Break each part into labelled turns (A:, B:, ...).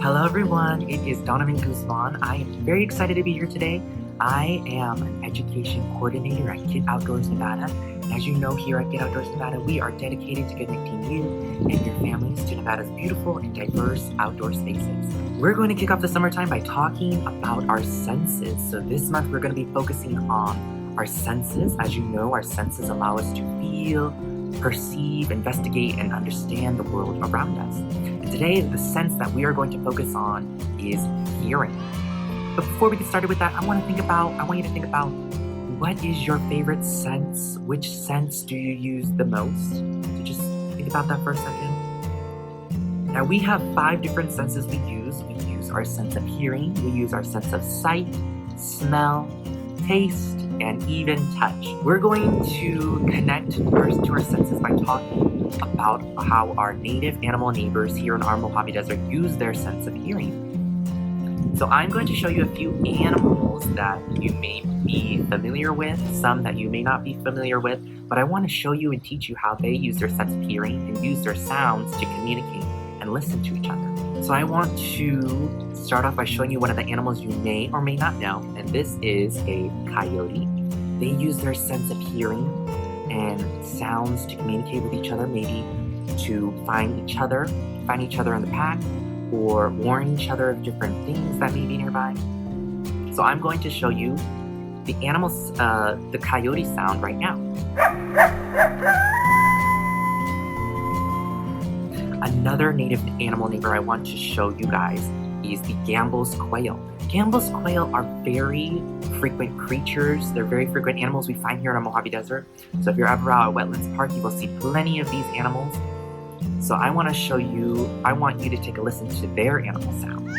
A: Hello everyone, it is Donovan Guzman. I am very excited to be here today. I am an education coordinator at Get Outdoors Nevada. And as you know, here at Get Outdoors Nevada, we are dedicated to connecting you and your families to Nevada's beautiful and diverse outdoor spaces. We're going to kick off the summertime by talking about our senses. So this month we're going to be focusing on our senses. As you know, our senses allow us to feel, perceive, investigate, and understand the world around us. And today, the sense that we are going to focus on is hearing. But before we get started with that, I want you to think about what is your favorite sense? Which sense do you use the most? So just think about that for a second. Now we have 5 different senses we use. We use our sense of hearing, we use our sense of sight, smell, taste, and even touch. We're going to connect first to our senses by talking about how our native animal neighbors here in our Mojave Desert use their sense of hearing. So I'm going to show you a few animals that you may be familiar with, some that you may not be familiar with, but I want to show you and teach you how they use their sense of hearing and use their sounds to communicate and listen to each other. So I want to start off by showing you one of the animals you may or may not know, and this is a coyote. They use their sense of hearing and sounds to communicate with each other, maybe to find each other in the pack, or warn each other of different things that may be nearby. So I'm going to show you the coyote sound right now. Another native animal neighbor I want to show you guys is the GAMBEL'S quail. GAMBEL'S quail are very frequent creatures. They're very frequent animals we find here in our Mojave Desert. So if you're ever out at Wetlands Park, you will see plenty of these animals. So I want you to take a listen to their animal sound.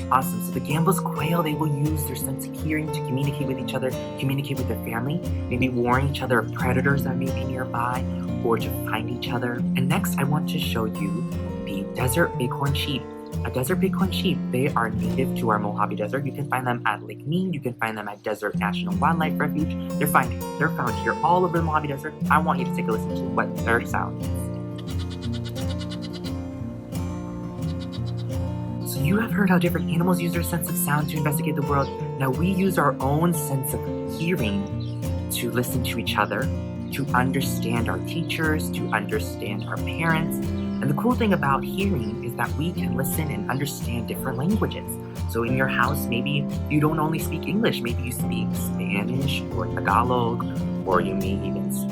A: Awesome, so the GAMBEL'S quail, they will use their sense of hearing to communicate with each other, communicate with their family, maybe warn each other of predators that may be nearby, or to find each other. And next, I want to show you the desert bighorn sheep. A desert bighorn sheep, they are native to our Mojave Desert. You can find them at Lake Mead, you can find them at Desert National Wildlife Refuge. They're found here all over the Mojave Desert. I want you to take a listen to what their sound is. So you have heard how different animals use their sense of sound to investigate the world. Now we use our own sense of hearing to listen to each other, to understand our teachers, to understand our parents. And the cool thing about hearing is that we can listen and understand different languages. So in your house, maybe you don't only speak English, maybe you speak Spanish or Tagalog, or you may even speak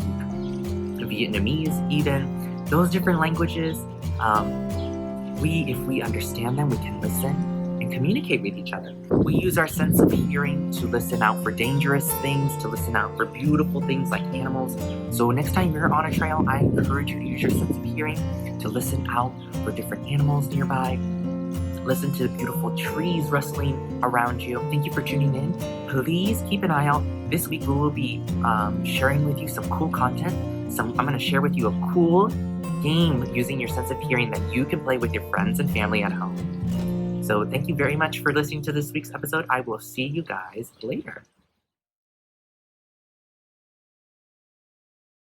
A: Vietnamese even. Those different languages, if we understand them, we can listen and communicate with each other. We use our sense of hearing to listen out for dangerous things, to listen out for beautiful things like animals. So next time you're on a trail, I encourage you to use your sense of hearing to listen out for different animals nearby. Listen to the beautiful trees rustling around you. Thank you for tuning in. Please keep an eye out. This week we will be sharing with you some cool content. I'm going to share with you a cool game using your sense of hearing that you can play with your friends and family at home. So thank you very much for listening to this week's episode. I will see you guys later.